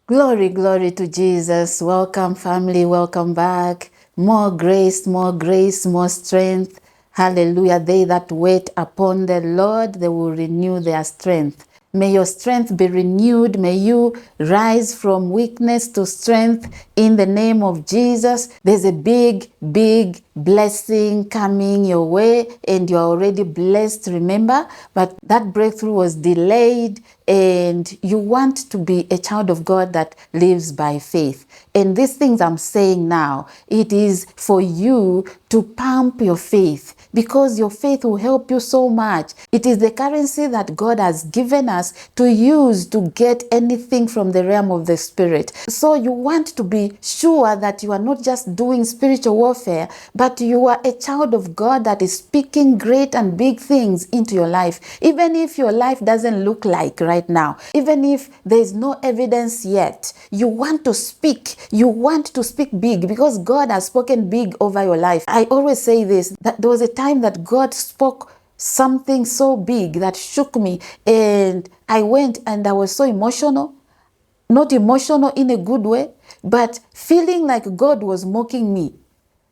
Glory, glory to Jesus. Welcome, family. Welcome back. More grace, more strength. Hallelujah. They that wait upon the Lord, they will renew their strength. May your strength be renewed. May you rise from weakness to strength in the name of Jesus. There's a big blessing coming your way, and you're already blessed, remember? But that breakthrough was delayed, and you want to be a child of God that lives by faith. And these things I'm saying now, it is for you to pump your faith, because your faith will help you so much. It is the currency that God has given us to use to get anything from the realm of the spirit. So you want to be sure that you are not just doing spiritual warfare, but you are a child of God that is speaking great and big things into your life. Even if your life doesn't look like right now, even if there is no evidence yet, you want to speak. You want to speak big, because God has spoken big over your life. I always say this, that there was a time that God spoke something so big that shook me, and I went and I was so emotional. Not emotional in a good way, but feeling like God was mocking me.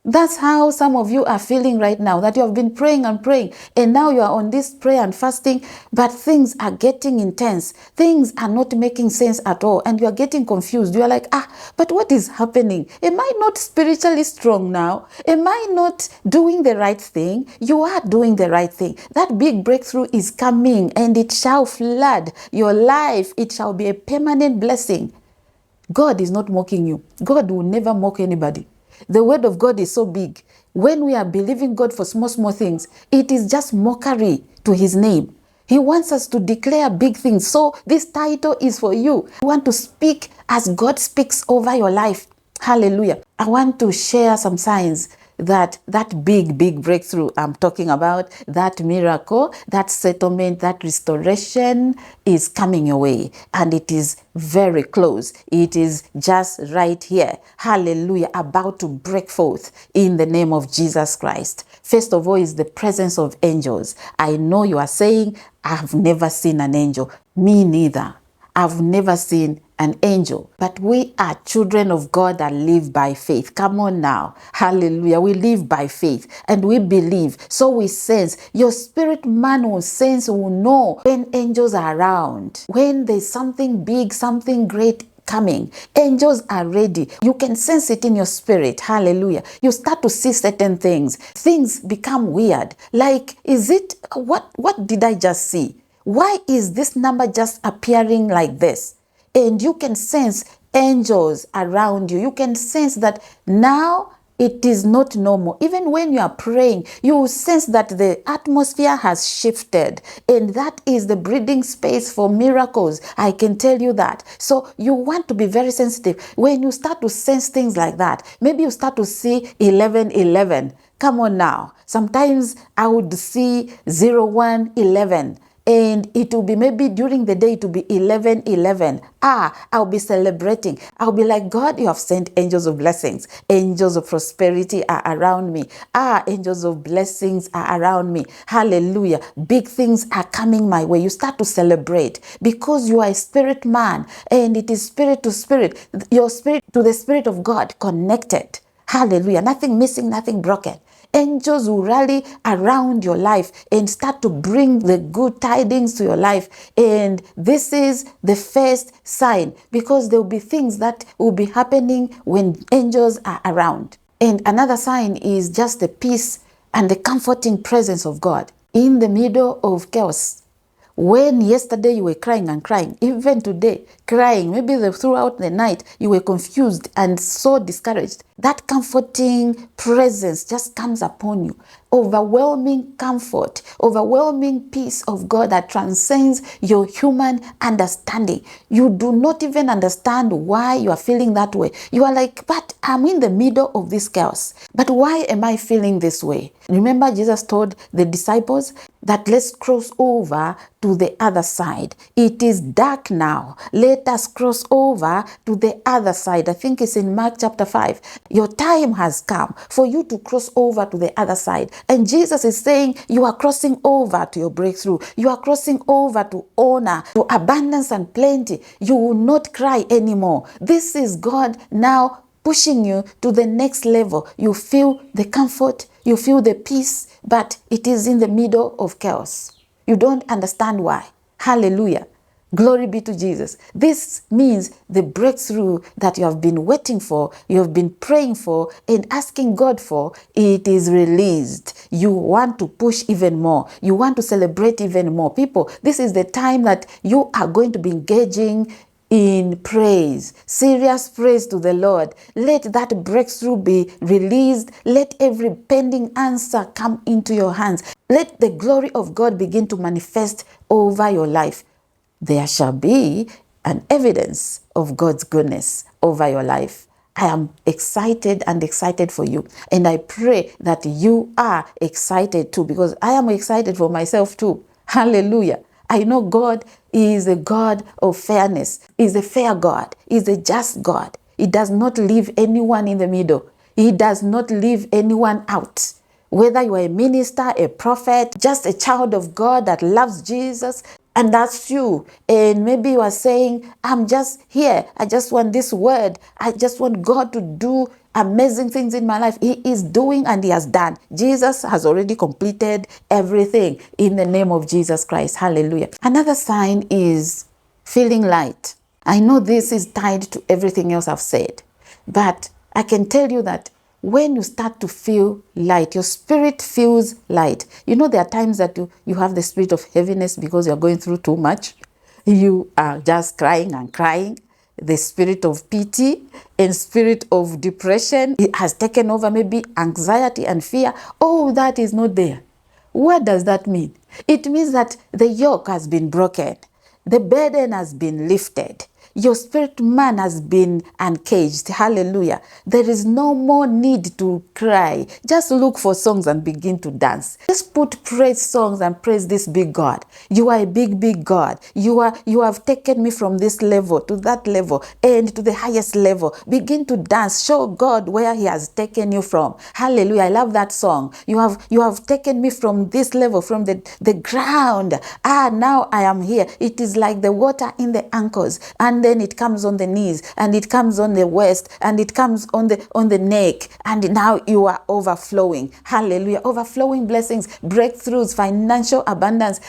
That's how some of you are feeling right now, that you have been praying and praying, and now you are on this prayer and fasting, but things are getting intense. Things are not making sense at all, and you are getting confused. You are like, but what is happening? Am I not spiritually strong now? Am I not doing the right thing? You are doing the right thing. That big breakthrough is coming, and it shall flood your life. It shall be a permanent blessing. God is not mocking you. God will never mock anybody. The word of God is so big. When we are believing God for small things, it is just mockery to his name. He wants us to declare big things. So this title is for you. You want to speak as God speaks over your life. Hallelujah. I want to share some signs that big breakthrough I'm talking about, that miracle, that settlement, that restoration is coming your way, and it is very close. It is just right here. Hallelujah. About to break forth in the name of Jesus Christ. First of all is the presence of angels. I know you are saying, I've never seen an angel. Me neither. I've never seen an angel, but we are children of God that live by faith. Come on now. Hallelujah. We live by faith and we believe. So we sense. Your spirit man will sense, will know when angels are around, when there's something big, something great coming. Angels are ready. You can sense it in your spirit. Hallelujah. You start to see certain things. Things become weird. Like, what did I just see? Why is this number just appearing like this? And you can sense angels around you. You can sense that now it is not normal. Even when you are praying, you will sense that the atmosphere has shifted. And that is the breathing space for miracles. I can tell you that. So you want to be very sensitive. When you start to sense things like that, maybe you start to see 1111. Come on now. Sometimes I would see 0111. And it will be maybe during the day, it will be 11:11. I'll be celebrating. I'll be like, God, you have sent angels of blessings. Angels of prosperity are around me. Angels of blessings are around me. Hallelujah. Big things are coming my way. You start to celebrate because you are a spirit man, and it is spirit to spirit. Your spirit to the Spirit of God connected. Hallelujah. Nothing missing, nothing broken. Angels will rally around your life and start to bring the good tidings to your life. And this is the first sign, because there will be things that will be happening when angels are around. And another sign is just the peace and the comforting presence of God in the middle of chaos. When yesterday you were crying and crying, even today crying, maybe throughout the night you were confused and so discouraged, that comforting presence just comes upon you. Overwhelming comfort, overwhelming peace of God that transcends your human understanding. You do not even understand why you are feeling that way. You are like, but I'm in the middle of this chaos. But why am I feeling this way? Remember, Jesus told the disciples that let's cross over to the other side. It is dark now. Let us cross over to the other side. I think it's in Mark chapter 5. Your time has come for you to cross over to the other side. And Jesus is saying you are crossing over to your breakthrough. You are crossing over to honor, to abundance and plenty. You will not cry anymore. This is God now pushing you to the next level. You feel the comfort, you feel the peace, but it is in the middle of chaos. You don't understand why. Hallelujah. Glory be to Jesus. This means the breakthrough that you have been waiting for, you have been praying for and asking God for, it is released. You want to push even more. You want to celebrate even more. People, this is the time that you are going to be engaging in praise, serious praise to the Lord. Let that breakthrough be released. Let every pending answer come into your hands. Let the glory of God begin to manifest over your life. There shall be an evidence of God's goodness over your life. I am excited and excited for you. And I pray that you are excited too, because I am excited for myself too. Hallelujah. I know God is a God of fairness. He's a fair God. He's a just God. He does not leave anyone in the middle. He does not leave anyone out. Whether you are a minister, a prophet, just a child of God that loves Jesus, and that's you. And maybe you are saying, I'm just here. I just want this word. I just want God to do amazing things in my life. He is doing and He has done. Jesus has already completed everything in the name of Jesus Christ. Hallelujah. Another sign is feeling light. I know this is tied to everything else I've said, but I can tell you that when you start to feel light, your spirit feels light. You know, there are times that you have the spirit of heaviness because you're going through too much. You are just crying and crying. The spirit of pity and spirit of depression, it has taken over, maybe anxiety and fear. Oh, that is not there. What does that mean? It means that the yoke has been broken. The burden has been lifted. Your spirit man has been uncaged. Hallelujah. There is no more need to cry. Just look for songs and begin to dance. Just put praise songs and praise this big God. You are a big, big God. You have taken me from this level to that level and to the highest level. Begin to dance. Show God where He has taken you from. Hallelujah. I love that song. You have taken me from this level, from the ground. Now I am here. It is like the water in the ankles, and then it comes on the knees, and it comes on the waist, and it comes on the neck, and now you are overflowing. Hallelujah. Overflowing blessings, breakthroughs, financial abundance,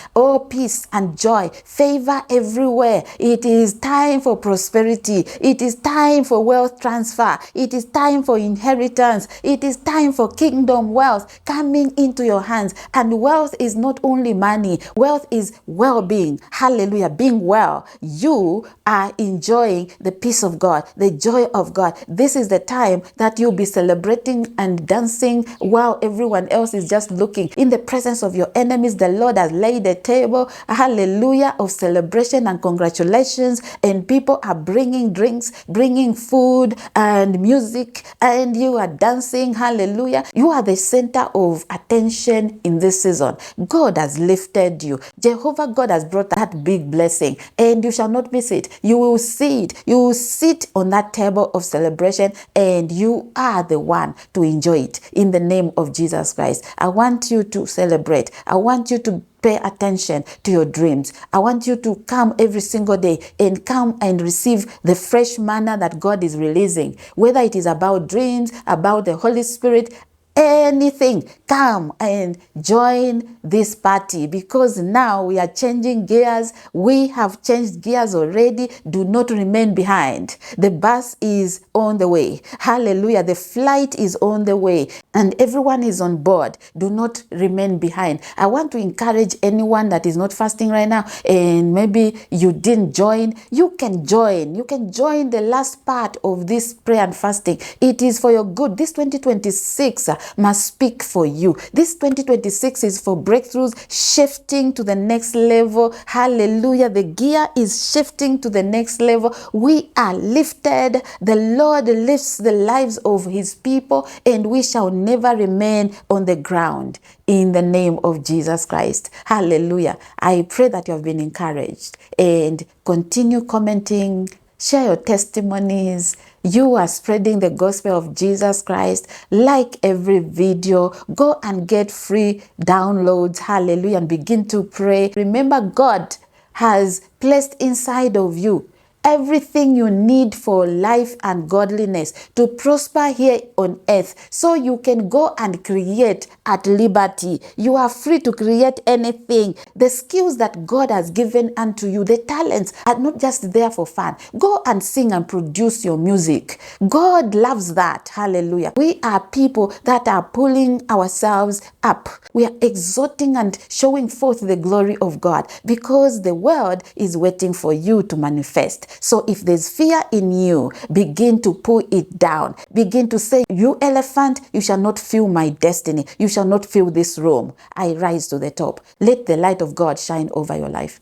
peace and joy, favor everywhere. It is time for prosperity. It is time for wealth transfer. It is time for inheritance. It is time for kingdom wealth coming into your hands. And wealth is not only money. Wealth is well-being. Hallelujah. Being well. You are enjoying the peace of God, the joy of God. This is the time that you'll be celebrating and dancing while everyone else is just looking. In the presence of your enemies, the Lord has laid a table, hallelujah, of celebration and congratulations. And people are bringing drinks, bringing food and music, and you are dancing. Hallelujah. You are the center of attention in this season. God has lifted you. Jehovah God has brought that big blessing, and you shall not miss it. You will see it. You will sit on that table of celebration, and you are the one to enjoy it in the name of Jesus Christ. I want you to celebrate. I want you to pay attention to your dreams. I want you to come every single day and come and receive the fresh manna that God is releasing. Whether it is about dreams, about the Holy Spirit, anything, come and join this party, because now we are changing gears. We have changed gears already. Do not remain behind. The bus is on the way. Hallelujah. The flight is on the way and everyone is on board. Do not remain behind. I want to encourage anyone that is not fasting right now and maybe you didn't join. You can join. You can join the last part of this prayer and fasting. It is for your good. This 2026 must speak for you. This 2026 is for breakthroughs, shifting to the next level. Hallelujah. The gear is shifting to the next level. We are lifted. The Lord lifts the lives of His people, and we shall never remain on the ground in the name of Jesus Christ. Hallelujah. I pray that you have been encouraged, and continue commenting, Share your testimonies. You are spreading the gospel of Jesus Christ. Like every video. Go and get free downloads. Hallelujah. And begin to pray. Remember, God has placed inside of you everything you need for life and godliness to prosper here on earth, so you can go and create at liberty. You are free to create anything. The skills that God has given unto you, the talents, are not just there for fun. Go and sing and produce your music. God loves that. Hallelujah. We are people that are pulling ourselves up. We are exalting and showing forth the glory of God, because the world is waiting for you to manifest. So if there's fear in you, begin to pull it down. Begin to say, you elephant, you shall not fill my destiny. You shall not fill this room. I rise to the top. Let the light of God shine over your life.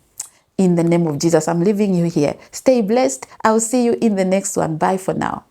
In the name of Jesus, I'm leaving you here. Stay blessed. I'll see you in the next one. Bye for now.